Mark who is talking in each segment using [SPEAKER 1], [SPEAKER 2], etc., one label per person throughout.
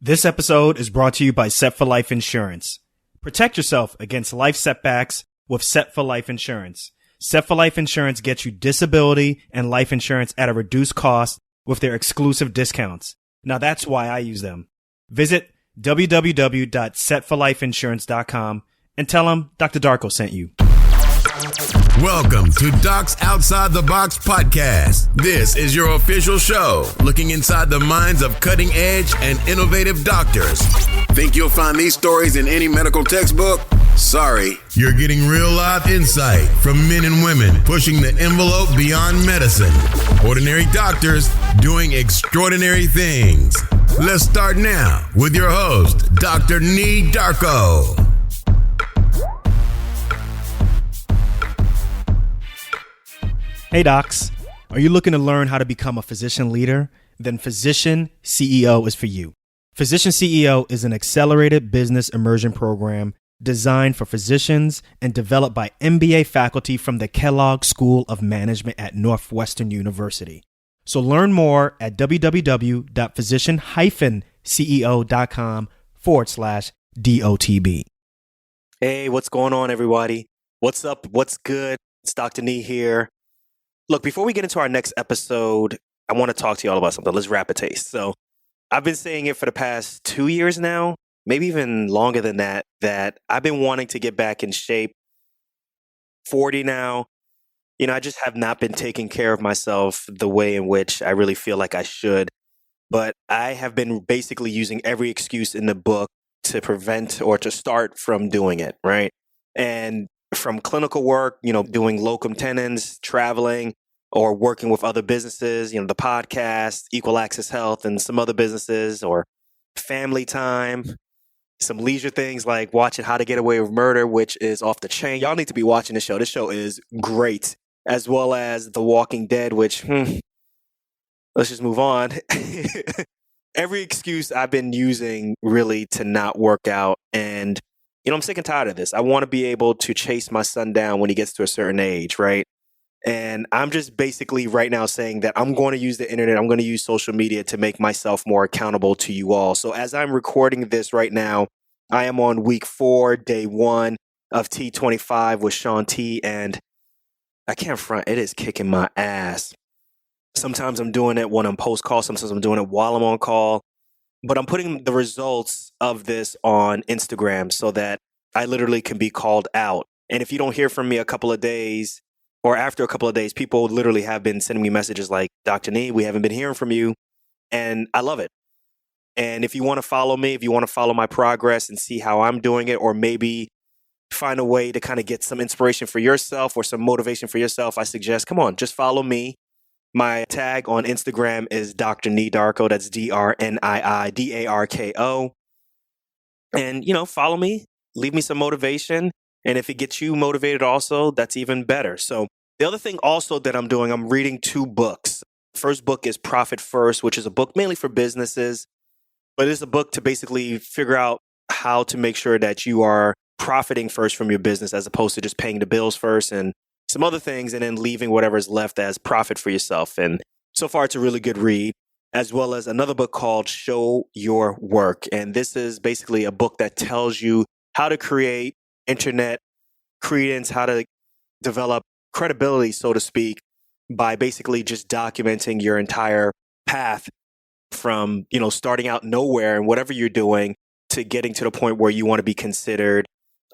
[SPEAKER 1] This episode is brought to you by Set for Life Insurance. Protect yourself against life setbacks with Set for Life Insurance. Set for Life Insurance gets you disability and life insurance at a reduced cost with their exclusive discounts. Now that's why I use them. Visit www.setforlifeinsurance.com and tell them Dr. Darko sent you.
[SPEAKER 2] Welcome to Docs Outside the Box podcast. This is your official show, looking inside the minds of cutting-edge and innovative doctors. Think you'll find these stories in any medical textbook? Sorry. You're getting real life insight from men and women pushing the envelope beyond medicine. Ordinary doctors doing extraordinary things. Let's start now with your host, Dr. Nee Darko.
[SPEAKER 1] Hey docs, are you looking to learn how to become a physician leader? Then Physician CEO is for you. Physician CEO is an accelerated business immersion program designed for physicians and developed by MBA faculty from the Kellogg School of Management at Northwestern University. So learn more at www.physician-ceo.com/DOTB. Hey, what's going on, everybody? What's up? What's good? It's Dr. Nee here. Look, before we get into our next episode, I want to talk to you all about something. Let's rapid taste. So I've been saying it for the past 2 years now, maybe even longer than that I've been wanting to get back in shape. 40 now. I just have not been taking care of myself the way in which I really feel like I should. But I have been basically using every excuse in the book to prevent or to start from doing it, right? And from clinical work, doing locum tenens, traveling, or working with other businesses, the podcast, Equal Access Health, and some other businesses, or family time, some leisure things like watching How to Get Away with Murder, which is off the chain. Y'all need to be watching this show. This show is great, as well as The Walking Dead, which, let's just move on. Every excuse I've been using really to not work out, and I'm sick and tired of this. I want to be able to chase my son down when he gets to a certain age, right? And I'm just basically right now saying that I'm going to use the internet. I'm going to use social media to make myself more accountable to you all. So as I'm recording this right now, I am on week 4, day 1 of T25 with Sean T. And I can't front, it is kicking my ass. Sometimes I'm doing it when I'm post-call. Sometimes I'm doing it while I'm on call. But I'm putting the results of this on Instagram so that I literally can be called out. And if you don't hear from me a couple of days or after a couple of days, people literally have been sending me messages like, Dr. Nee, we haven't been hearing from you. And I love it. And if you want to follow me, if you want to follow my progress and see how I'm doing it, or maybe find a way to kind of get some inspiration for yourself or some motivation for yourself, I suggest, come on, just follow me. My tag on Instagram is Dr. Nee Darko. That's DRNIIDARKO. And, follow me, leave me some motivation. And if it gets you motivated also, that's even better. So the other thing also that I'm doing, I'm reading 2 books. First book is Profit First, which is a book mainly for businesses, but it's a book to basically figure out how to make sure that you are profiting first from your business as opposed to just paying the bills first and some other things, and then leaving whatever is left as profit for yourself. And so far, it's a really good read, as well as another book called Show Your Work. And this is basically a book that tells you how to create internet credence, how to develop credibility, so to speak, by basically just documenting your entire path from, starting out nowhere and whatever you're doing to getting to the point where you want to be considered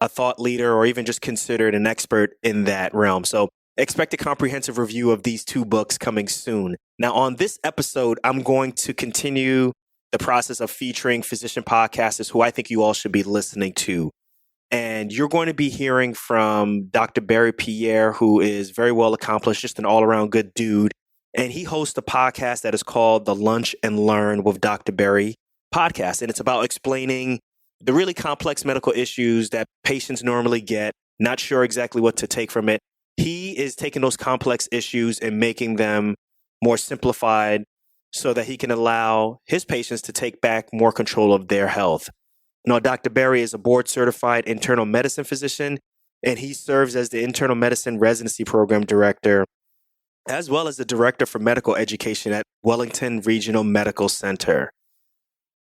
[SPEAKER 1] a thought leader or even just considered an expert in that realm. So expect a comprehensive review of these 2 books coming soon. Now, on this episode, I'm going to continue the process of featuring physician podcasters who I think you all should be listening to. And you're going to be hearing from Dr. Pierre, who is very well accomplished, just an all-around good dude. And he hosts a podcast that is called the Lunch and Learn with Dr. Berry podcast. And it's about explaining the really complex medical issues that patients normally get, not sure exactly what to take from it. He is taking those complex issues and making them more simplified so that he can allow his patients to take back more control of their health. Now, Dr. Berry is a board-certified internal medicine physician, and he serves as the internal medicine residency program director, as well as the director for medical education at Wellington Regional Medical Center.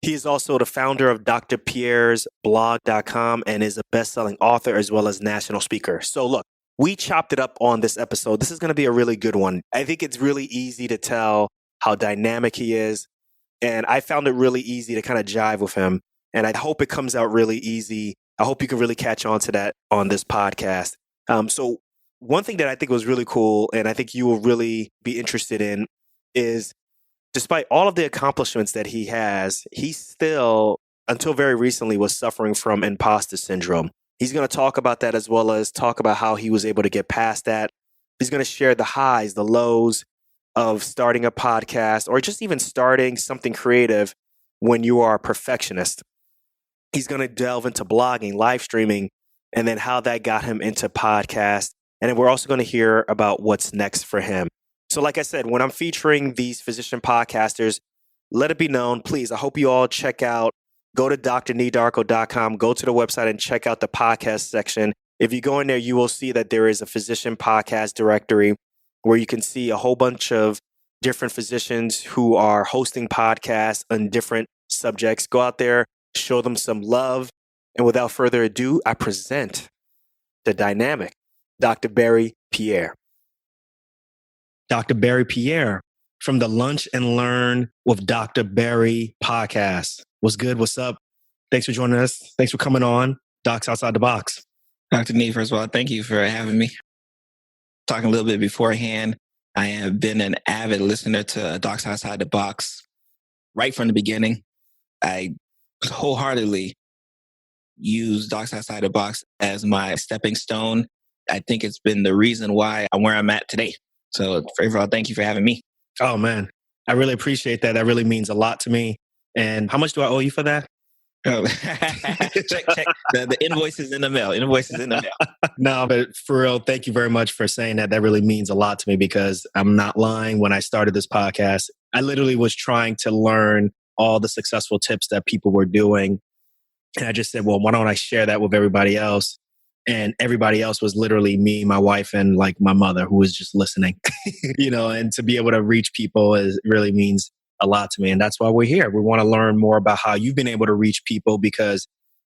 [SPEAKER 1] He is also the founder of Dr. Pierre's blog.com and is a best-selling author as well as national speaker. So look, we chopped it up on this episode. This is going to be a really good one. I think it's really easy to tell how dynamic he is. And I found it really easy to kind of jive with him. And I hope it comes out really easy. I hope you can really catch on to that on this podcast. So one thing that I think was really cool, and I think you will really be interested in, is despite all of the accomplishments that he has, he still, until very recently, was suffering from imposter syndrome. He's going to talk about that as well as talk about how he was able to get past that. He's going to share the highs, the lows of starting a podcast or just even starting something creative when you are a perfectionist. He's going to delve into blogging, live streaming, and then how that got him into podcasts. And then we're also going to hear about what's next for him. So like I said, when I'm featuring these physician podcasters, let it be known, please, I hope you all check out, go to drneedarko.com, go to the website and check out the podcast section. If you go in there, you will see that there is a physician podcast directory where you can see a whole bunch of different physicians who are hosting podcasts on different subjects. Go out there, show them some love. And without further ado, I present the dynamic Dr. Barry Pierre. Dr. Barry Pierre from the Lunch and Learn with Dr. Barry podcast. What's good? What's up? Thanks for joining us. Thanks for coming on Docs Outside the Box.
[SPEAKER 3] Dr. Nee, first of all, thank you for having me. Talking a little bit beforehand, I have been an avid listener to Docs Outside the Box right from the beginning. I wholeheartedly use Docs Outside the Box as my stepping stone. I think it's been the reason why I'm where I'm at today. So first of all, thank you for having me.
[SPEAKER 1] Oh, man. I really appreciate that. That really means a lot to me. And how much do I owe you for that?
[SPEAKER 3] Oh. check. The invoice is in the mail.
[SPEAKER 1] No, but for real, thank you very much for saying that. That really means a lot to me because I'm not lying. When I started this podcast, I literally was trying to learn all the successful tips that people were doing. And I just said, well, why don't I share that with everybody else? And everybody else was literally me, my wife, and like my mother who was just listening, and to be able to reach people really means a lot to me. And that's why we're here. We want to learn more about how you've been able to reach people because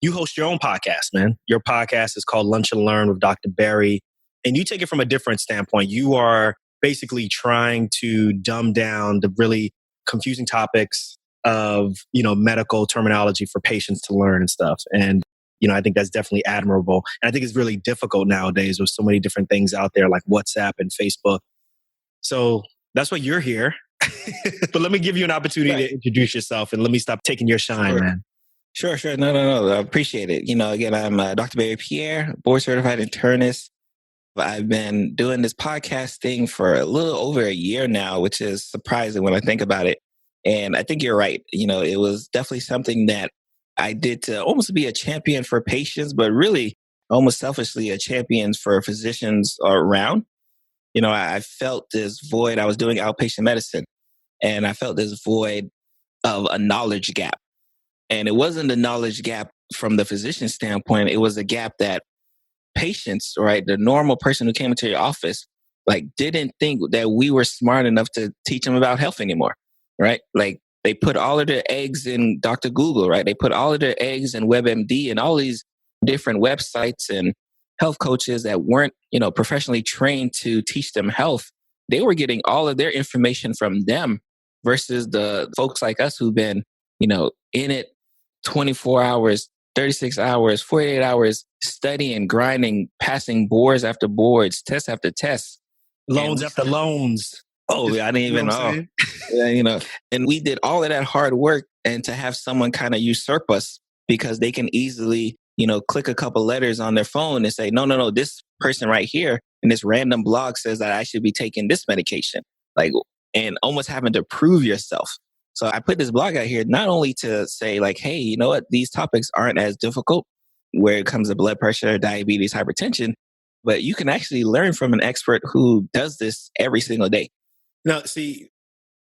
[SPEAKER 1] you host your own podcast, man. Your podcast is called Lunch and Learn with Dr. Barry. And you take it from a different standpoint. You are basically trying to dumb down the really confusing topics of, medical terminology for patients to learn and stuff. And I think that's definitely admirable. And I think it's really difficult nowadays with so many different things out there like WhatsApp and Facebook. So that's why you're here. But let me give you an opportunity to introduce yourself and let me stop taking your shine, man.
[SPEAKER 3] Sure. No. I appreciate it. Again, I'm Dr. Barry Pierre, board certified internist. I've been doing this podcast thing for a little over a year now, which is surprising when I think about it. And I think you're right. It was definitely something that I did to almost be a champion for patients, but really almost selfishly a champion for physicians around. I felt this void. I was doing outpatient medicine and I felt this void of a knowledge gap. And it wasn't a knowledge gap from the physician standpoint. It was a gap that patients, right, the normal person who came into your office, didn't think that we were smart enough to teach them about health anymore, right? They put all of their eggs in Dr. Google, right? They put all of their eggs in WebMD and all these different websites and health coaches that weren't, professionally trained to teach them health. They were getting all of their information from them versus the folks like us who've been, in it 24 hours, 36 hours, 48 hours, studying, grinding, passing boards after boards, tests after tests.
[SPEAKER 1] Loans after loans.
[SPEAKER 3] Oh, I didn't even know. And we did all of that hard work, and to have someone kind of usurp us because they can easily, click a couple letters on their phone and say, no, this person right here in this random blog says that I should be taking this medication, and almost having to prove yourself. So I put this blog out here not only to say hey, you know what, these topics aren't as difficult where it comes to blood pressure, diabetes, hypertension, but you can actually learn from an expert who does this every single day.
[SPEAKER 1] Now, see,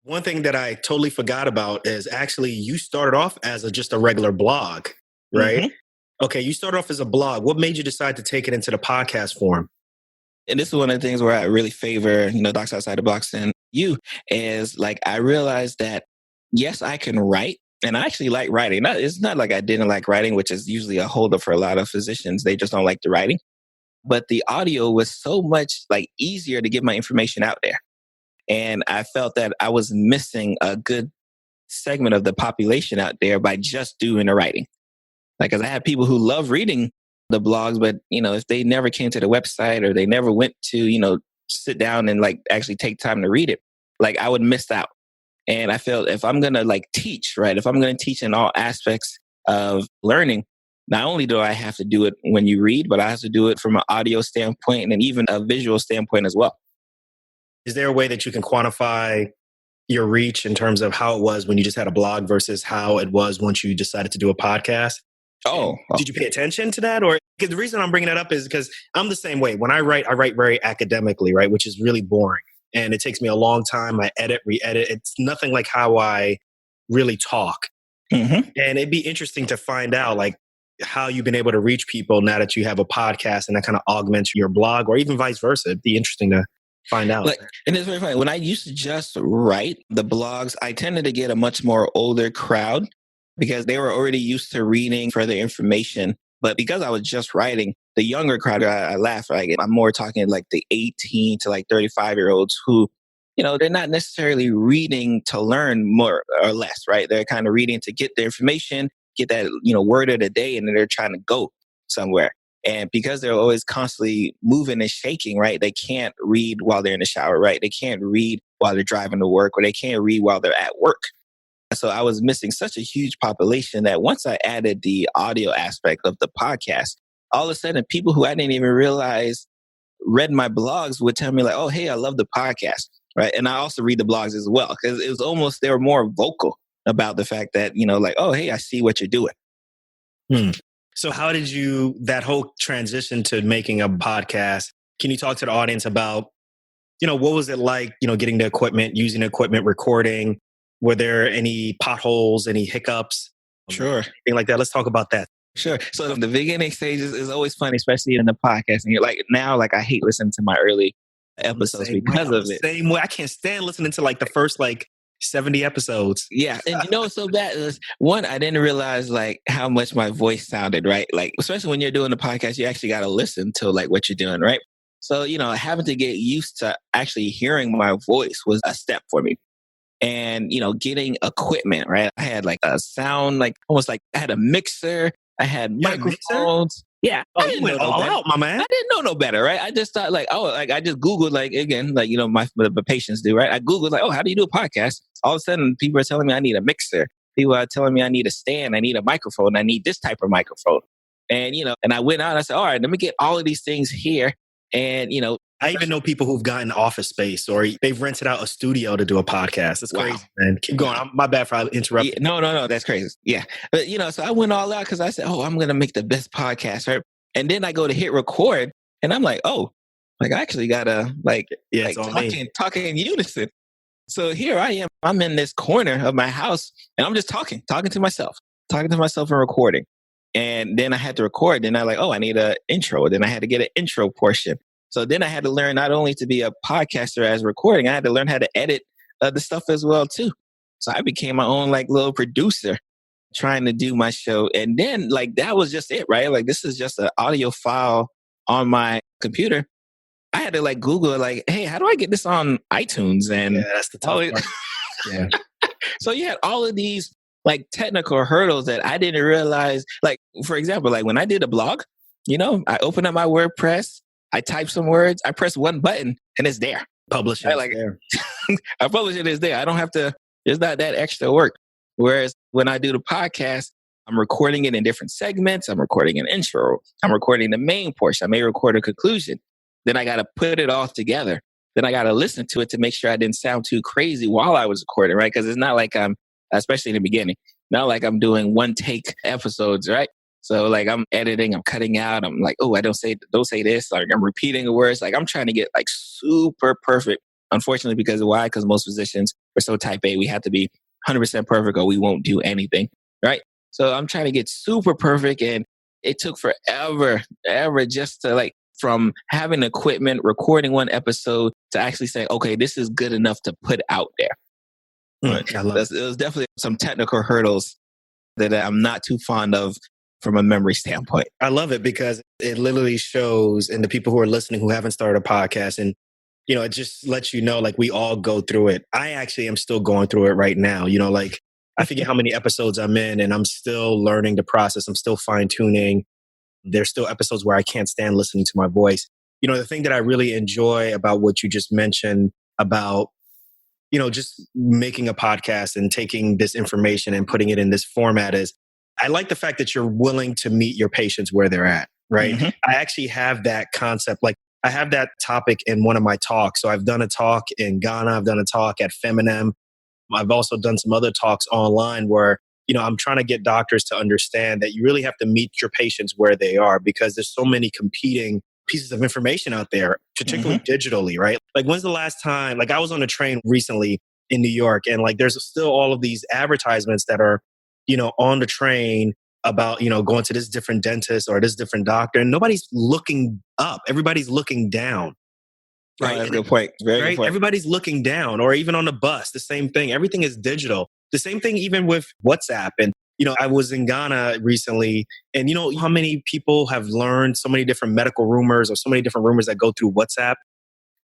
[SPEAKER 1] one thing that I totally forgot about is actually you started off as just a regular blog, right? Mm-hmm. Okay, you started off as a blog. What made you decide to take it into the podcast form?
[SPEAKER 3] And this is one of the things where I really favor, Docs Outside the Box and you is I realized that, yes, I can write And I actually like writing. It's not like I didn't like writing, which is usually a holdup for a lot of physicians. They just don't like the writing. But the audio was so much like easier to get my information out there. And I felt that I was missing a good segment of the population out there by just doing the writing. Like, cause I had people who love reading the blogs, but if they never came to the website or they never went to, sit down and like actually take time to read it, like I would miss out. And I felt if I'm going to like teach, right, if I'm going to teach in all aspects of learning, not only do I have to do it when you read, but I have to do it from an audio standpoint and even a visual standpoint as well.
[SPEAKER 1] Is there a way that you can quantify your reach in terms of how it was when you just had a blog versus how it was once you decided to do a podcast? Did you pay attention to that? Or because the reason I'm bringing that up is because I'm the same way. When I write very academically, right, which is really boring. And it takes me a long time. I edit, re-edit. It's nothing like how I really talk. Mm-hmm. And it'd be interesting to find out like how you've been able to reach people now that you have a podcast and that kind of augments your blog, or even vice versa. It'd be interesting to find out.
[SPEAKER 3] And it's very funny. When I used to just write the blogs, I tended to get a much more older crowd because they were already used to reading further information. But because I was just writing, the younger crowd, I laugh. Like, I'm more talking like the 18 to like 35-year-olds who, they're not necessarily reading to learn more or less, right? They're kind of reading to get the information, get that, word of the day, and then they're trying to go somewhere. And because they're always constantly moving and shaking, right? They can't read while they're in the shower, right? They can't read while they're driving to work, or they can't read while they're at work. So I was missing such a huge population that once I added the audio aspect of the podcast, all of a sudden people who I didn't even realize read my blogs would tell me like, oh, hey, I love the podcast, right? And I also read the blogs as well because it was almost, they were more vocal about the fact that, like, oh, hey, I see what you're doing.
[SPEAKER 1] So how did that whole transition to making a podcast, can you talk to the audience about, what was it like, getting the equipment, using the equipment, recording? Were there any potholes, any hiccups?
[SPEAKER 3] Sure.
[SPEAKER 1] Anything like that? Let's talk about that.
[SPEAKER 3] Sure. So the beginning stages is always funny, especially in the podcast. And you're like, now, like I hate listening to my early episodes because of it.
[SPEAKER 1] Same way. I can't stand listening to like the first 70 episodes.
[SPEAKER 3] Yeah. And what's so bad is one, I didn't realize like how much my voice sounded, right? Like, especially when you're doing the podcast, you actually got to listen to like what you're doing, right? So, having to get used to actually hearing my voice was a step for me. And, getting equipment, right? I had like a sound, like almost like I had a mixer. I had microphones. Yeah.
[SPEAKER 1] Oh, you went all out, my man.
[SPEAKER 3] I didn't know no better, right? I just thought like, I just Googled like, again, like, the patients do, right? I Googled like, how do you do a podcast? All of a sudden people are telling me I need a mixer. People are telling me I need a stand. I need a microphone. I need this type of microphone. And, and I went out and I said, all right, let me get all of these things here. And,
[SPEAKER 1] I even know people who've gotten office space or they've rented out a studio to do a podcast. That's crazy, man. Keep going. My bad for interrupting.
[SPEAKER 3] Yeah, no. That's crazy. Yeah. But, so I went all out because I said, I'm going to make the best podcast, right? And then I go to hit record and I'm like, I actually got to talking in unison. So here I am. I'm in this corner of my house and I'm just talking to myself and recording. And then I had to record. Then I need an intro. Then I had to get an intro portion. So then I had to learn not only to be a podcaster as recording, I had to learn how to edit the stuff as well too. So I became my own like little producer trying to do my show. And then like that was just it, right? Like this is just an audio file on my computer. I had to like Google like, hey, how do I get this on iTunes? And
[SPEAKER 1] that's the tough part. Yeah.
[SPEAKER 3] So you had all of these like technical hurdles that I didn't realize. Like, for example, like when I did a blog, I opened up my WordPress, I type some words, I press one button and it's there.
[SPEAKER 1] Publish it. There.
[SPEAKER 3] I publish it, it's there. I don't have to, there's not that extra work. Whereas when I do the podcast, I'm recording it in different segments. I'm recording an intro. I'm recording the main portion. I may record a conclusion. Then I got to put it all together. Then I got to listen to it to make sure I didn't sound too crazy while I was recording, right? Because it's not like I'm, especially in the beginning, not like I'm doing one take episodes, right? So like I'm editing, I'm cutting out. I'm like, I don't say this. Like I'm repeating the words. Like I'm trying to get like super perfect. Unfortunately, because why? Because most physicians are so type A. We have to be 100% perfect or we won't do anything, right? So I'm trying to get super perfect. And it took forever just to like, from having equipment, recording one episode to actually say, okay, this is good enough to put out there. But
[SPEAKER 1] I love it.
[SPEAKER 3] it was definitely some technical hurdles that I'm not too fond of from a memory standpoint.
[SPEAKER 1] I love it because it literally shows, and the people who are listening who haven't started a podcast, and it just lets you know, like, we all go through it. I actually am still going through it right now. Like, I forget how many episodes I'm in, and I'm still learning the process. I'm still fine tuning. There's still episodes where I can't stand listening to my voice. The thing that I really enjoy about what you just mentioned about, just making a podcast and taking this information and putting it in this format is I like the fact that you're willing to meet your patients where they're at, right?
[SPEAKER 3] Mhm.
[SPEAKER 1] I actually have that concept. Like, I have that topic in one of my talks. So I've done a talk in Ghana. I've done a talk at Feminem. I've also done some other talks online where, I'm trying to get doctors to understand that you really have to meet your patients where they are because there's so many competing pieces of information out there, particularly digitally, right? Like, when's the last time, like, I was on a train recently in New York, and like, there's still all of these advertisements that are, on the train about, going to this different dentist or this different doctor, and nobody's looking up. Everybody's looking down. Right.
[SPEAKER 3] Oh, that's a good point. Very good
[SPEAKER 1] Right.
[SPEAKER 3] point.
[SPEAKER 1] Everybody's looking down, or even on the bus, the same thing. Everything is digital. The same thing, even with WhatsApp. And, I was in Ghana recently, and how many people have learned so many different medical rumors or so many different rumors that go through WhatsApp.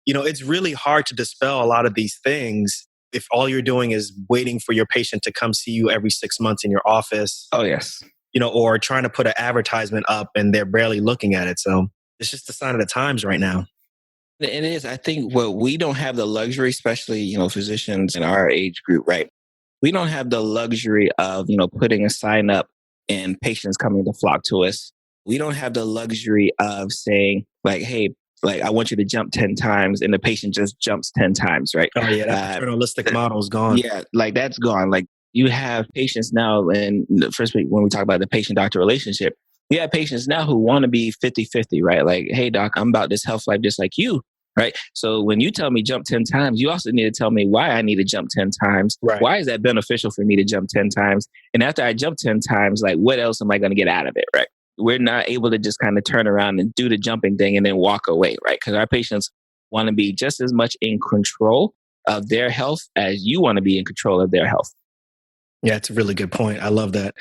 [SPEAKER 1] It's really hard to dispel a lot of these things if all you're doing is waiting for your patient to come see you every 6 months in your office.
[SPEAKER 3] Oh, yes.
[SPEAKER 1] Or trying to put an advertisement up and they're barely looking at it. So it's just the sign of the times right now.
[SPEAKER 3] It is. I think what we don't have the luxury, especially, physicians in our age group, right? We don't have the luxury of, putting a sign up and patients coming to flock to us. We don't have the luxury of saying like, hey, like, I want you to jump 10 times and the patient just jumps 10 times, right?
[SPEAKER 1] Oh yeah, that paternalistic model is gone.
[SPEAKER 3] Yeah, like that's gone. Like, you have patients now, and the first week when we talk about the patient-doctor relationship, you have patients now who want to be 50-50, right? Like, hey, doc, I'm about this health life just like you, right? So when you tell me jump 10 times, you also need to tell me why I need to jump 10 times.
[SPEAKER 1] Right.
[SPEAKER 3] Why is that beneficial for me to jump 10 times? And after I jump 10 times, like, what else am I going to get out of it, right? We're not able to just kind of turn around and do the jumping thing and then walk away, right? Because our patients want to be just as much in control of their health as you want to be in control of their health.
[SPEAKER 1] Yeah, it's a really good point. I love that.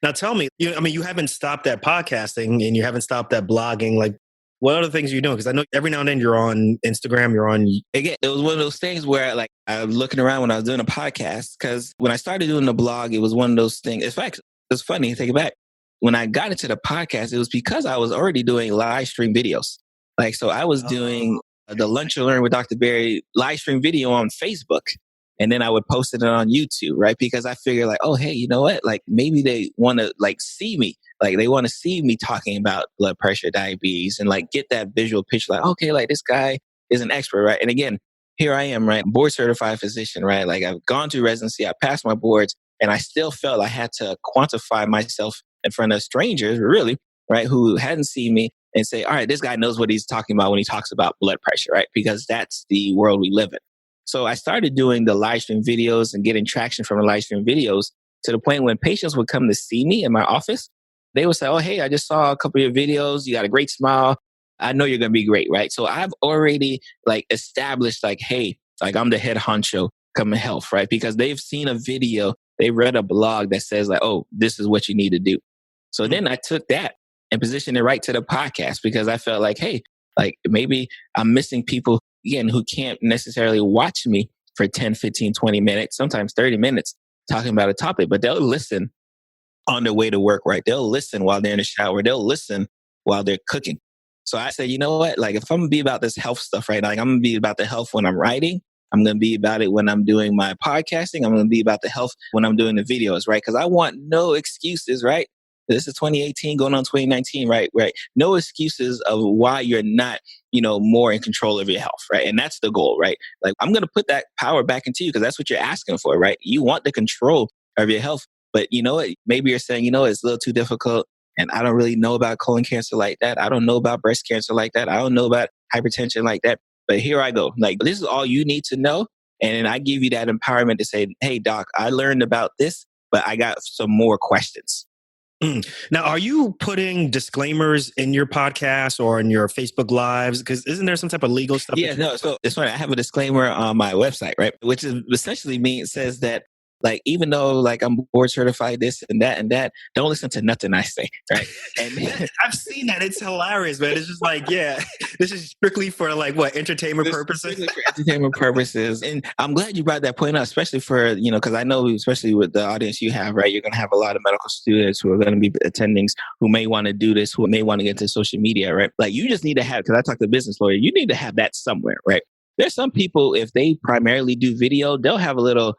[SPEAKER 1] Now tell me, you haven't stopped that podcasting and you haven't stopped that blogging. Like, what other things are you doing? Because I know every now and then you're on Instagram, you're on...
[SPEAKER 3] Again, it was one of those things where, like, I was looking around when I was doing a podcast, because when I started doing the blog, it was one of those things. In fact, it's funny, take it back. When I got into the podcast, it was because I was already doing live stream videos. Like, so I was doing the Lunch and Learn with Dr. Barry live stream video on Facebook. And then I would post it on YouTube, right? Because I figured like, oh, hey, you know what? Like, maybe they want to like see me. Like, they want to see me talking about blood pressure, diabetes, and like get that visual picture. Like, okay, like this guy is an expert, right? And again, here I am, right? Board certified physician, right? Like, I've gone through residency, I passed my boards, and I still felt I had to quantify myself in front of strangers, really, right? Who hadn't seen me, and say, all right, this guy knows what he's talking about when he talks about blood pressure, right? Because that's the world we live in. So I started doing the live stream videos and getting traction from the live stream videos to the point when patients would come to see me in my office, they would say, oh, hey, I just saw a couple of your videos. You got a great smile. I know you're going to be great, right? So I've already like established like, hey, like I'm the head honcho coming health, right? Because they've seen a video, they read a blog that says like, oh, this is what you need to do. So then I took that and positioned it right to the podcast because I felt like, hey, like maybe I'm missing people again, who can't necessarily watch me for 10, 15, 20 minutes, sometimes 30 minutes talking about a topic, but they'll listen on their way to work, right? They'll listen while they're in the shower. They'll listen while they're cooking. So I said, you know what? Like, if I'm going to be about this health stuff, right? Like, I'm going to be about the health when I'm writing. I'm going to be about it when I'm doing my podcasting. I'm going to be about the health when I'm doing the videos, right? Because I want no excuses, right? This is 2018 going on 2019, right? Right. No excuses of why you're not, more in control of your health, right? And that's the goal, right? Like, I'm going to put that power back into you because that's what you're asking for, right? You want the control of your health, but you know what? Maybe you're saying, it's a little too difficult and I don't really know about colon cancer like that. I don't know about breast cancer like that. I don't know about hypertension like that. But here I go. Like, this is all you need to know. And then I give you that empowerment to say, hey, doc, I learned about this, but I got some more questions.
[SPEAKER 1] Now, are you putting disclaimers in your podcast or in your Facebook lives? Because isn't there some type of legal stuff?
[SPEAKER 3] Yeah, no. So it's funny. I have a disclaimer on my website, right? Which is essentially says that like, even though like I'm board certified, this and that, don't listen to nothing I say, right? And
[SPEAKER 1] I've seen that. It's hilarious, man. It's just like, yeah, this is strictly for like what, entertainment purposes?
[SPEAKER 3] Strictly for entertainment purposes. And I'm glad you brought that point up, especially for, because I know, especially with the audience you have, right? You're going to have a lot of medical students who are going to be attending, who may want to do this, who may want to get into social media, right? Like you just need to have, because I talk to a business lawyer, you need to have that somewhere, right? There's some people, if they primarily do video, they'll have a little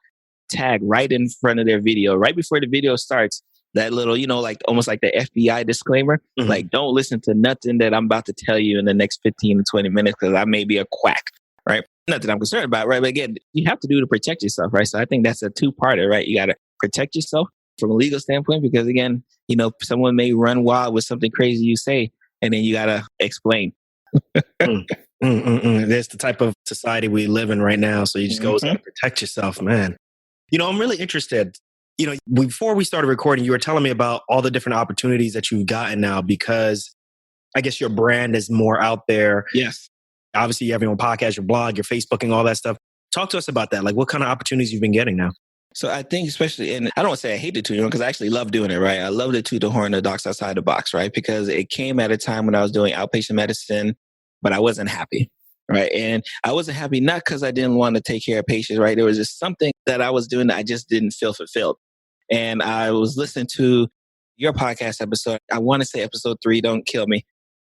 [SPEAKER 3] tag right in front of their video, right before the video starts, that little, like almost like the FBI disclaimer, like don't listen to nothing that I'm about to tell you in the next 15 to 20 minutes because I may be a quack, right? Not that I'm concerned about, right? But again, you have to do to protect yourself, right? So I think that's a two-parter, right? You got to protect yourself from a legal standpoint because again, someone may run wild with something crazy you say, and then you got to explain.
[SPEAKER 1] There's the type of society we live in right now. So you just go and protect yourself, man. I'm really interested. Before we started recording, you were telling me about all the different opportunities that you've gotten now because I guess your brand is more out there.
[SPEAKER 3] Yes.
[SPEAKER 1] Obviously, you have your own podcast, your blog, your Facebooking, all that stuff. Talk to us about that. Like, what kind of opportunities you've been getting now?
[SPEAKER 3] So I think especially, and I don't want to say I hate the two, because I actually love doing it, right? I love to toot the horn of Docs Outside the Box, right? Because it came at a time when I was doing outpatient medicine, but I wasn't happy. Right. And I wasn't happy, not because I didn't want to take care of patients, right? There was just something that I was doing that I just didn't feel fulfilled. And I was listening to your podcast episode. I want to say episode 3, don't kill me.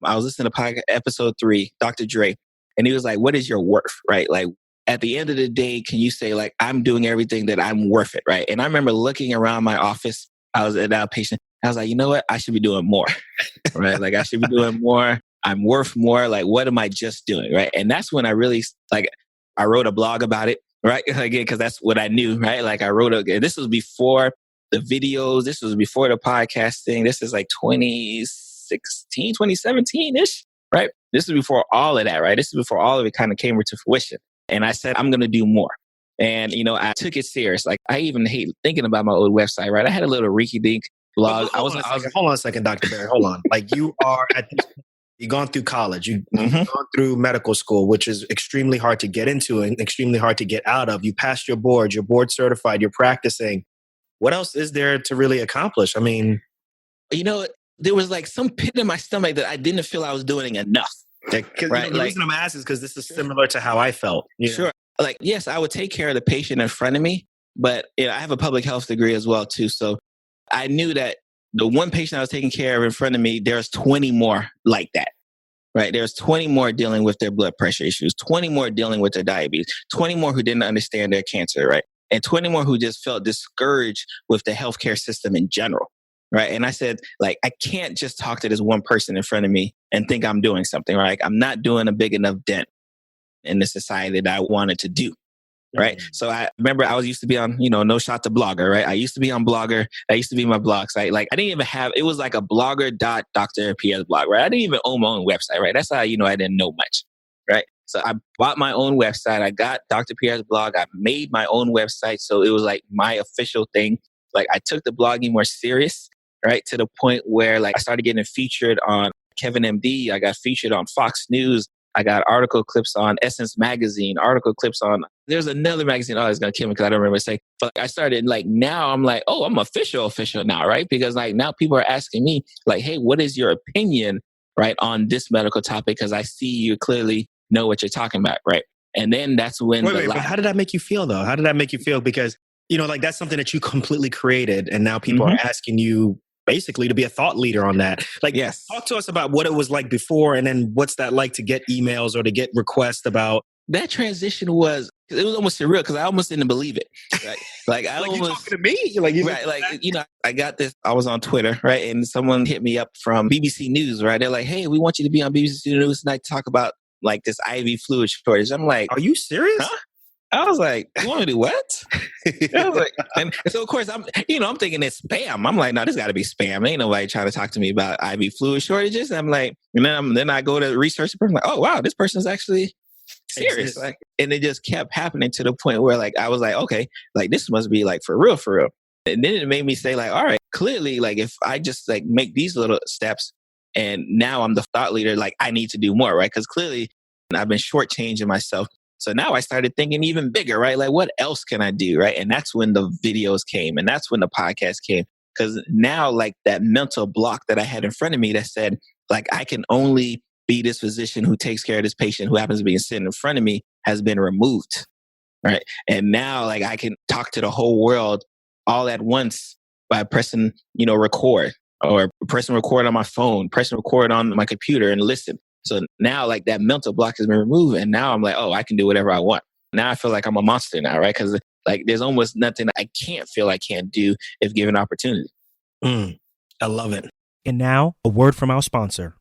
[SPEAKER 3] I was listening to episode 3, Dr. Dre, and he was like, what is your worth? Right. Like at the end of the day, can you say like, I'm doing everything that I'm worth it? Right. And I remember looking around my office. I was an outpatient. I was like, you know what? I should be doing more. Right. Like I should be doing more. I'm worth more. Like, what am I just doing? Right. And that's when I really, I wrote a blog about it, right? Again, because that's what I knew, right? Like this was before the videos. This was before the podcasting. This is like 2016, 2017-ish, right? This is before all of that, right? This is before all of it kind of came to fruition. And I said, I'm going to do more. And, I took it serious. Like, I even hate thinking about my old website, right? I had a little rinky-dink blog.
[SPEAKER 1] Hold on a second, Dr. Barry. Hold on. Like, you are at this point, you've gone through college, you've gone through medical school, which is extremely hard to get into and extremely hard to get out of. You passed your board, you're board certified, you're practicing. What else is there to really accomplish? I mean,
[SPEAKER 3] there was like some pit in my stomach that I didn't feel I was doing enough.
[SPEAKER 1] Right? The reason I'm asking is because this is similar to how I felt.
[SPEAKER 3] Sure. Like, yes, I would take care of the patient in front of me, but I have a public health degree as well, too. So I knew that the one patient I was taking care of in front of me, there's 20 more like that, right? There's 20 more dealing with their blood pressure issues, 20 more dealing with their diabetes, 20 more who didn't understand their cancer, right? And 20 more who just felt discouraged with the healthcare system in general, right? And I said, like, I can't just talk to this one person in front of me and think I'm doing something, right? Like, I'm not doing a big enough dent in the society that I wanted to do. Right. So I remember I used to be on, No Shot to Blogger, right? I used to be on Blogger. That used to be my blog site. Like I didn't even have, it was like a blogger.Dr. Pierre's blog, right? I didn't even own my own website, right? That's how, I didn't know much, right? So I bought my own website. I got Dr. Pierre's blog. I made my own website. So it was like my official thing. Like I took the blogging more serious, right? To the point where like I started getting featured on Kevin MD. I got featured on Fox News. I got article clips on Essence Magazine, article clips on, there's another magazine, it's going to kill me because I don't remember saying, but I started like, now I'm like, oh, I'm official now, right? Because like now people are asking me like, hey, what is your opinion, right, on this medical topic? Because I see you clearly know what you're talking about, right? And then that's when
[SPEAKER 1] but how did that make you feel though? How did that make you feel? Because, like that's something that you completely created and now people are asking you basically to be a thought leader on that. Like,
[SPEAKER 3] yes.
[SPEAKER 1] Talk to us about what it was like before and then what's that like to get emails or to get requests about.
[SPEAKER 3] That transition was almost surreal because I almost didn't believe it. Right? Like I
[SPEAKER 1] like
[SPEAKER 3] almost,
[SPEAKER 1] you talking to me?
[SPEAKER 3] I got this, I was on Twitter, right? And someone hit me up from BBC News, right? They're like, hey, we want you to be on BBC News tonight to talk about like this IV fluid shortage. I'm like,
[SPEAKER 1] are you serious?
[SPEAKER 3] Huh? I was like, you want to do what? I was like, and so of course I'm thinking it's spam. I'm like, no, this got to be spam. Ain't nobody trying to talk to me about IV fluid shortages. I'm like, and then I go to research the person. Like, oh wow, this person's actually serious. Like, and it just kept happening to the point where like I was like, okay, like this must be like for real. And then it made me say like, all right, clearly, like if I just like make these little steps and now I'm the thought leader, like I need to do more, right? Because clearly I've been shortchanging myself. So now I started thinking even bigger, right? Like what else can I do, right? And that's when the videos came and that's when the podcast came. Because now like that mental block that I had in front of me that said like I can only be this physician who takes care of this patient who happens to be sitting in front of me has been removed, right? And now like I can talk to the whole world all at once by pressing, record or pressing record on my phone, pressing record on my computer and listen. So now like that mental block has been removed and now I'm like, oh, I can do whatever I want. Now I feel like I'm a monster now, right? Because like there's almost nothing I can't feel I can't do if given opportunity.
[SPEAKER 1] I love it. And now a word from our sponsor.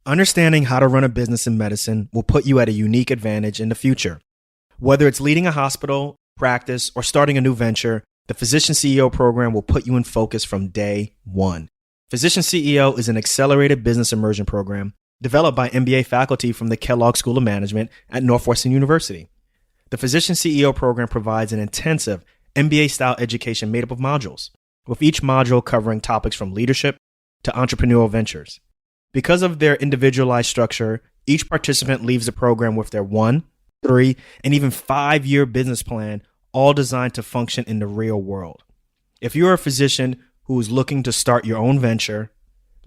[SPEAKER 1] Understanding how to run a business in medicine will put you at a unique advantage in the future. Whether it's leading a hospital, practice, or starting a new venture, the Physician CEO program will put you in focus from day one. Physician CEO is an accelerated business immersion program developed by MBA faculty from the Kellogg School of Management at Northwestern University. The Physician CEO program provides an intensive MBA-style education made up of modules, with each module covering topics from leadership to entrepreneurial ventures. Because of their individualized structure, each participant leaves the program with their 1, 3, and even 5-year business plan, all designed to function in the real world. If you're a physician who is looking to start your own venture,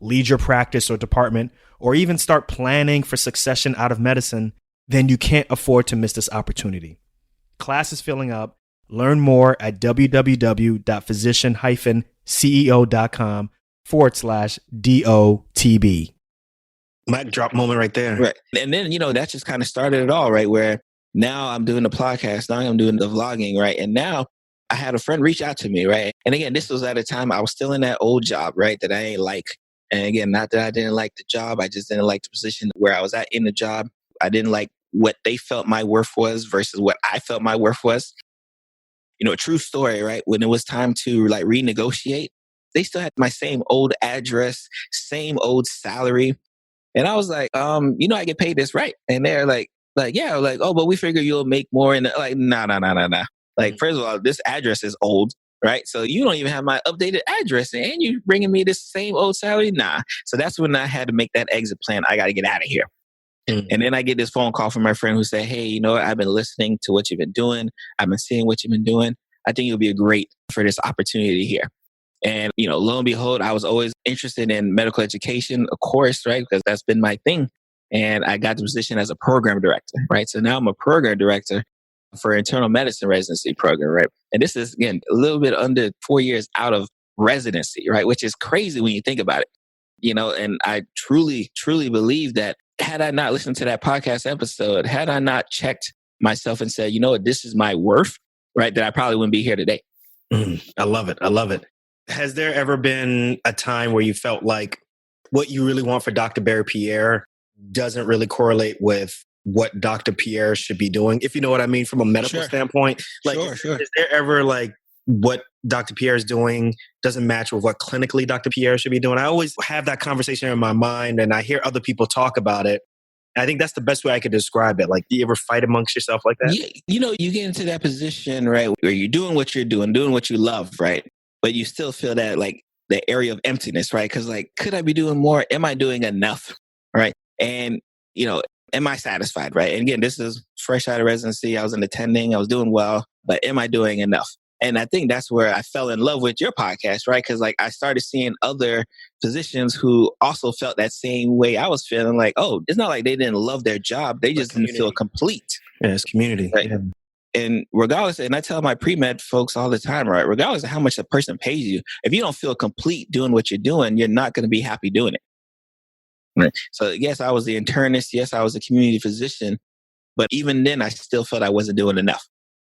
[SPEAKER 1] lead your practice or department, or even start planning for succession out of medicine, then you can't afford to miss this opportunity. Class is filling up. Learn more at www.physician-ceo.com/DOTB. Mic drop moment right there.
[SPEAKER 3] Right. And then, that just kind of started it all, right? Where now I'm doing the podcast, now I'm doing the vlogging, right? And now I had a friend reach out to me, right? And again, this was at a time I was still in that old job, right? That I ain't like. And again, not that I didn't like the job. I just didn't like the position where I was at in the job. I didn't like what they felt my worth was versus what I felt my worth was. A true story, right? When it was time to like renegotiate, they still had my same old address, same old salary. And I was like, I get paid this, right? And they're like, yeah, like, oh, but we figure you'll make more. And like, nah. Like, first of all, this address is old, right? So you don't even have my updated address and you bringing me this same old salary? Nah. So that's when I had to make that exit plan. I got to get out of here. And then I get this phone call from my friend who said, hey, I've been listening to what you've been doing. I've been seeing what you've been doing. I think you'll be great for this opportunity here. And, lo and behold, I was always interested in medical education, of course, right? Because that's been my thing. And I got the position as a program director, right? So now I'm a program director for internal medicine residency program, right? And this is, again, a little bit under 4 years out of residency, right? Which is crazy when you think about it, and I truly, truly believe that had I not listened to that podcast episode, had I not checked myself and said, this is my worth, right? That I probably wouldn't be here today.
[SPEAKER 1] I love it. Has there ever been a time where you felt like what you really want for Dr. Barry Pierre doesn't really correlate with what Dr. Pierre should be doing, if you know what I mean, from a medical standpoint? Like,
[SPEAKER 3] Sure.
[SPEAKER 1] Is there ever like what Dr. Pierre is doing doesn't match with what clinically Dr. Pierre should be doing? I always have that conversation in my mind and I hear other people talk about it. I think that's the best way I could describe it. Like, do you ever fight amongst yourself like that?
[SPEAKER 3] Yeah, you get into that position, right, where you're doing what you're doing what you love, right? But you still feel that like the area of emptiness, right? Because like, could I be doing more? Am I doing enough? Right. And, am I satisfied? Right. And again, this is fresh out of residency. I was attending, I was doing well, but am I doing enough? And I think that's where I fell in love with your podcast, right? Because like I started seeing other physicians who also felt that same way I was feeling. Like, oh, it's not like they didn't love their job. They just didn't feel complete.
[SPEAKER 1] Yeah, it's community.
[SPEAKER 3] Right? Yeah. And regardless, and I tell my pre-med folks all the time, right? Regardless of how much a person pays you, if you don't feel complete doing what you're doing, you're not going to be happy doing it. Right. So yes, I was the internist. Yes, I was a community physician. But even then, I still felt I wasn't doing enough.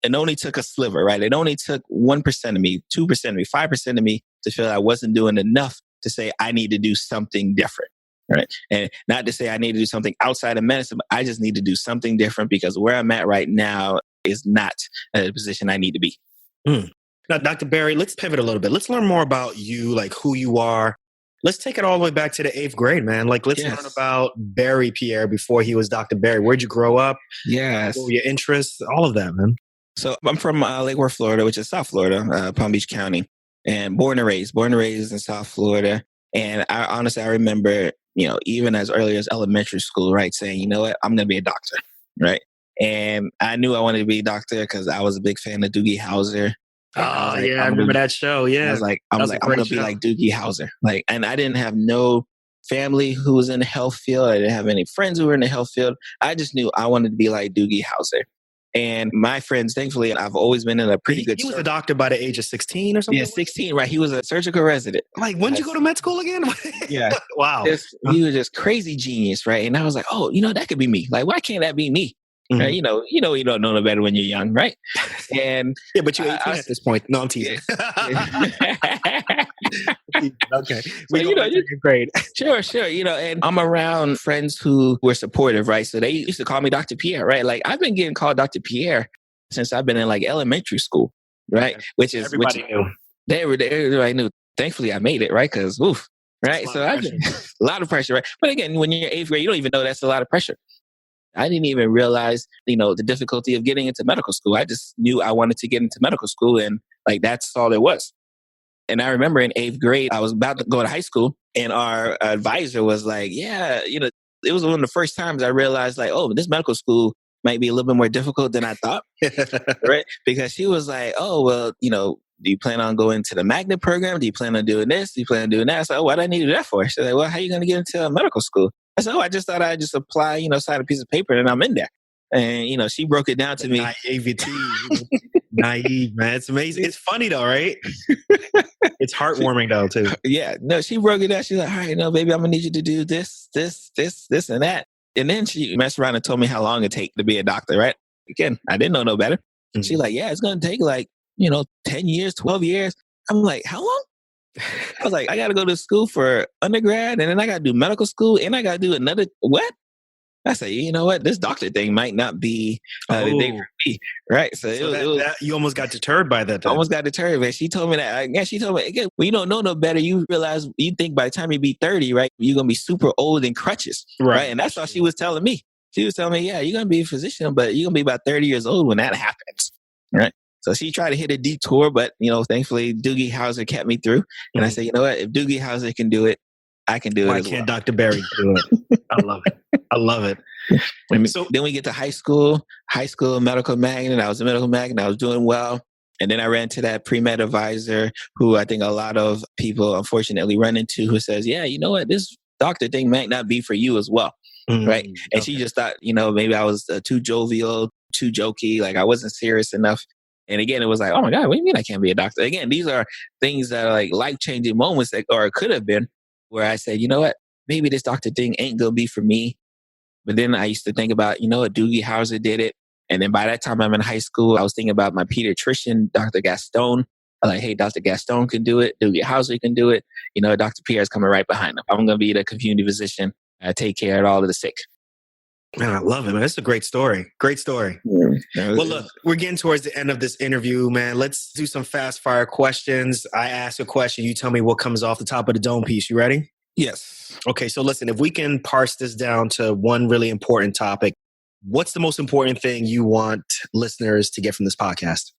[SPEAKER 3] It only took a sliver, right? It only took 1% of me, 2% of me, 5% of me to feel I wasn't doing enough to say I need to do something different. Right. And not to say I need to do something outside of medicine, but I just need to do something different because where I'm at right now is not a position I need to be.
[SPEAKER 1] Now, Dr. Barry, let's pivot a little bit. Let's learn more about you, like who you are. Let's take it all the way back to the 8th grade, man. Like, let's learn about Barry Pierre before he was Dr. Barry. Where'd you grow up?
[SPEAKER 3] Yes.
[SPEAKER 1] What were your interests? All of that, man.
[SPEAKER 3] So I'm from Lake Worth, Florida, which is South Florida, Palm Beach County. and born and raised in South Florida. And I remember, even as early as elementary school, right, saying, you know what, I'm going to be a doctor, right? And I knew I wanted to be a doctor because I was a big fan of Doogie Howser.
[SPEAKER 1] Oh, yeah, I remember that show. Yeah.
[SPEAKER 3] I was like, I'm going to be like Doogie Howser. Like, and I didn't have no family who was in the health field. I didn't have any friends who were in the health field. I just knew I wanted to be like Doogie Howser. And my friends, thankfully, I've always been in a pretty good...
[SPEAKER 1] He was a doctor by the age of 16 or something?
[SPEAKER 3] Yeah, 16, right. He was a surgical resident.
[SPEAKER 1] Like, when did you go to med school again?
[SPEAKER 3] Yeah.
[SPEAKER 1] Wow.
[SPEAKER 3] He was just crazy genius, right? And I was like, oh, that could be me. Like, why can't that be me? Mm-hmm. Right? You don't know no better when you're young, right? And
[SPEAKER 1] yeah, but you're 18 at this point. No, I'm teasing. Okay.
[SPEAKER 3] Great. Sure. And I'm around friends who were supportive, right? So they used to call me Dr. Pierre, right? Like, I've been getting called Dr. Pierre since I've been in like elementary school, right?
[SPEAKER 1] Okay.
[SPEAKER 3] Which is
[SPEAKER 1] everybody knew.
[SPEAKER 3] Everybody knew. Thankfully, I made it, right? Because right? So a lot of pressure, right? But again, when you're 8th grade, you don't even know that's a lot of pressure. I didn't even realize, the difficulty of getting into medical school. I just knew I wanted to get into medical school, and like that's all there was. And I remember in 8th grade, I was about to go to high school, and our advisor was like, yeah, it was one of the first times I realized like, oh, this medical school might be a little bit more difficult than I thought, right? Because she was like, oh, well, do you plan on going to the magnet program? Do you plan on doing this? Do you plan on doing that? I said, oh, why do I need to do that for? She's like, well, how are you going to get into medical school? I said, oh, I just thought I'd just apply, sign a piece of paper and I'm in there. And, she broke it down to me.
[SPEAKER 1] Naivety. Naive, man. It's amazing. It's funny though, right? It's heartwarming though, too.
[SPEAKER 3] Yeah. No, she broke it down. She's like, all right, no, baby, I'm going to need you to do this, and that. And then she messed around and told me how long it take to be a doctor, right? Again, I didn't know no better. Mm-hmm. She's like, yeah, it's going to take like, 10 years, 12 years. I'm like, how long? I was like, I got to go to school for undergrad, and then I got to do medical school, and I got to do another, what? I said, you know what? This doctor thing might not be the thing for me, right? So
[SPEAKER 1] you almost got deterred by that.
[SPEAKER 3] Almost got deterred, man. She told me that. Yeah, she told me, again, when you don't know no better, you realize, you think by the time you be 30, right, you're going to be super old in crutches, right? And that's all she was telling me. She was telling me, yeah, you're going to be a physician, but you're going to be about 30 years old when that happens, right? So she tried to hit a detour, but, thankfully, Doogie Howser kept me through. And I said, you know what? If Doogie Howser can do it, I can do it.
[SPEAKER 1] Why can't Dr. Berry do it? I love it.
[SPEAKER 3] So then we get to high school medical magnet. I was a medical magnet. I was doing well. And then I ran to that pre-med advisor who I think a lot of people unfortunately run into, who says, yeah, you know what? This doctor thing might not be for you as well. Right. And she just thought, maybe I was too jovial, too jokey. Like I wasn't serious enough. And again, it was like, oh my God, what do you mean I can't be a doctor? Again, these are things that are like life-changing moments or it could have been, where I said, you know what, maybe this doctor thing ain't going to be for me. But then I used to think about, what, Doogie Howser did it. And then by that time I'm in high school, I was thinking about my pediatrician, Dr. Gaston. I'm like, hey, Dr. Gaston can do it. Doogie Howser can do it. Dr. Pierre is coming right behind him. I'm going to be the community physician. I take care of all of the sick.
[SPEAKER 1] Man, I love it, man. It's a great story. Great story. Yeah. Well, look, we're getting towards the end of this interview, man. Let's do some fast fire questions. I ask a question. You tell me what comes off the top of the dome piece. You ready?
[SPEAKER 3] Yes.
[SPEAKER 1] Okay. So listen, if we can parse this down to one really important topic, what's the most important thing you want listeners to get from this podcast?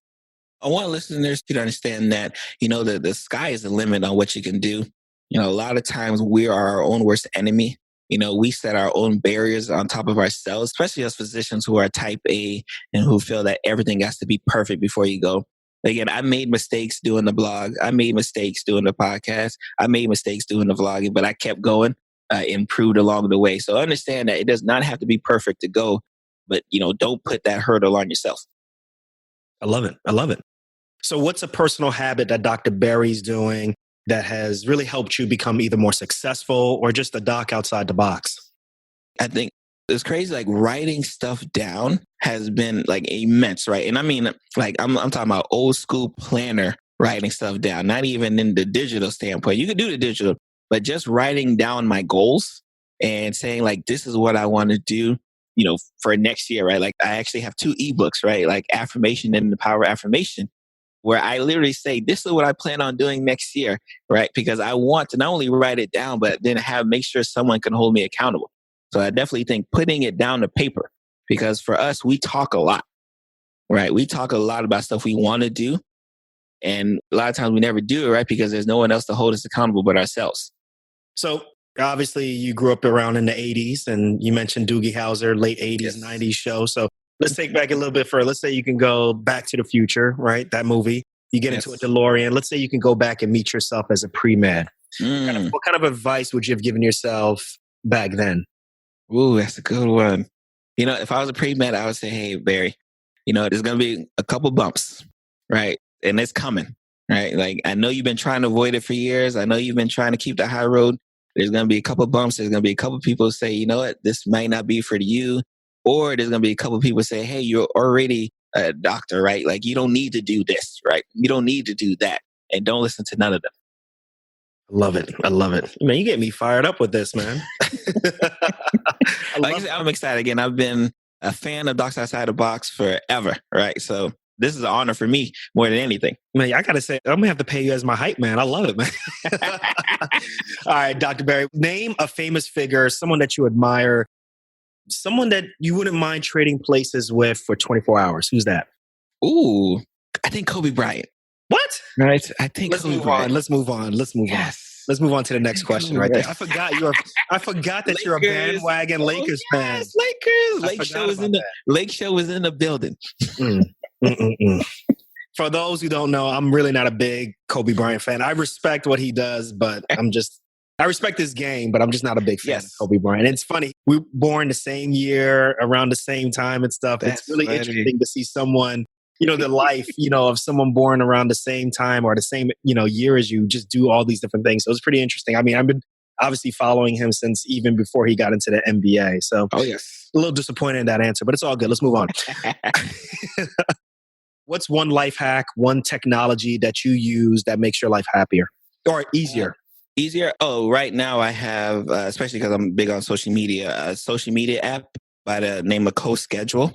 [SPEAKER 3] I want listeners to understand that, the sky is the limit on what you can do. A lot of times we are our own worst enemy. We set our own barriers on top of ourselves, especially as physicians who are type A and who feel that everything has to be perfect before you go. Again, I made mistakes doing the blog. I made mistakes doing the podcast. I made mistakes doing the vlogging, but I kept going, improved along the way. So understand that it does not have to be perfect to go, but, don't put that hurdle on yourself.
[SPEAKER 1] I love it. So what's a personal habit that Dr. Berry's doing that has really helped you become either more successful or just a doc outside the box?
[SPEAKER 3] I think it's crazy. Like writing stuff down has been like immense, right? And I mean, like I'm talking about old school planner writing stuff down, not even in the digital standpoint. You can do the digital, but just writing down my goals and saying like, this is what I want to do, for next year, right? Like I actually have 2 ebooks, right? Like Affirmation and the Power of Affirmation, where I literally say, this is what I plan on doing next year, right? Because I want to not only write it down, but then make sure someone can hold me accountable. So I definitely think putting it down to paper, because for us, we talk a lot, right? We talk a lot about stuff we want to do. And a lot of times we never do it, right? Because there's no one else to hold us accountable but ourselves.
[SPEAKER 1] So obviously you grew up around in the 80s and you mentioned Doogie Howser, late 80s,
[SPEAKER 3] Yes.
[SPEAKER 1] 90s show. So let's take back a little bit further. Let's say you can go Back to the Future, right? That movie. You get into a DeLorean. Let's say you can go back and meet yourself as a pre-med. What kind of advice would you have given yourself back then?
[SPEAKER 3] Ooh, that's a good one. You know, if I was a pre-med, I would say, hey, Barry, you know, there's going to be a couple bumps, right? And it's coming, right? Like, I know you've been trying to avoid it for years. I know you've been trying to keep the high road. There's going to be a couple bumps. There's going to be a couple people say, you know what, this might not be for you. Or there's going to be a couple people say, hey, you're already a doctor, right? Like, you don't need to do this, right? You don't need to do that. And don't listen to none of them.
[SPEAKER 1] Love it. I love it. Man, you get me fired up with this, man.
[SPEAKER 3] Like I said, I'm excited. Again, I've been a fan of Docs Outside the Box forever, right? So this is an honor for me more than anything.
[SPEAKER 1] Man, I got to say, I'm going to have to pay you as my hype man. I love it, man. All right, Dr. Barry, name a famous figure, someone that you admire, someone that you wouldn't mind trading places with for 24 hours. Who's that?
[SPEAKER 3] Ooh, I think Kobe Bryant.
[SPEAKER 1] What?
[SPEAKER 3] Right? I think
[SPEAKER 1] Let's move on. Let's move on. Let's move on. Let's move on to the next question right there. I forgot that you're a bandwagon Lakers fan.
[SPEAKER 3] Yes, Lakers. Lake Show was in the building.
[SPEAKER 1] For those who don't know, I'm really not a big Kobe Bryant fan. I respect what he does, but I respect his game, but I'm just not a big fan of Kobe Bryant. And it's funny. We were born the same year, around the same time and stuff. It's really interesting to see someone, you know, the life, you know, of someone born around the same time or the same, you know, year as you, just do all these different things. So it's pretty interesting. I mean, I've been obviously following him since even before he got into the NBA. So a little disappointed in that answer, but it's all good. Let's move on. What's one life hack, one technology that you use that makes your life happier or easier?
[SPEAKER 3] Easier? Oh, right now I have, especially because I'm big on social media, a social media app by the name of CoSchedule.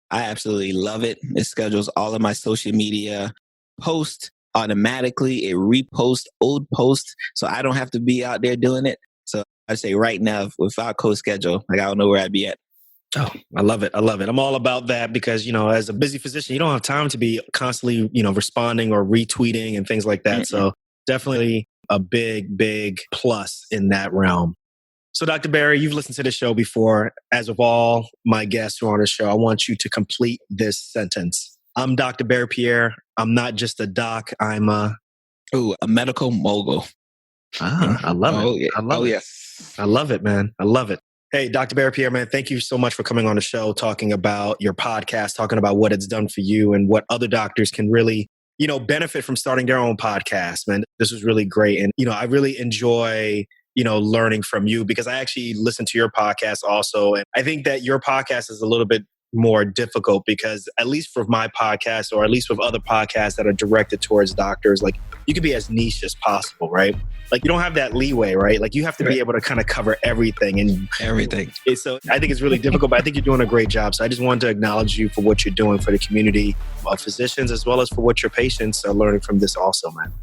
[SPEAKER 3] I absolutely love it. It schedules all of my social media posts automatically. It reposts old posts, so I don't have to be out there doing it. So I say right now, without CoSchedule, like, I don't know where I'd be at.
[SPEAKER 1] Oh, I love it. I love it. I'm all about that because, you know, as a busy physician, you don't have time to be constantly, you know, responding or retweeting and things like that. Mm-hmm. So definitely a big, big plus in that realm. So Dr. Barry, you've listened to this show before. As of all my guests who are on the show, I want you to complete this sentence. I'm Dr. Barry Pierre. I'm not just a doc. I'm a
[SPEAKER 3] medical mogul.
[SPEAKER 1] I love it.
[SPEAKER 3] Yeah.
[SPEAKER 1] I love it.
[SPEAKER 3] Yes.
[SPEAKER 1] I love it, man. I love it. Hey, Dr. Barry Pierre, man, thank you so much for coming on the show, talking about your podcast, talking about what it's done for you and what other doctors can really, you know, benefit from starting their own podcast, man. This was really great. And, you know, I really enjoy, you know, learning from you because I actually listen to your podcast also. And I think that your podcast is a little bit more difficult because at least for my podcast or at least with other podcasts that are directed towards doctors, like you can be as niche as possible, right? Like you don't have that leeway, right? Like you have to be able to kind of cover everything and
[SPEAKER 3] everything.
[SPEAKER 1] So I think it's really difficult, but I think you're doing a great job. So I just wanted to acknowledge you for what you're doing for the community of physicians as well as for what your patients are learning from this also, man.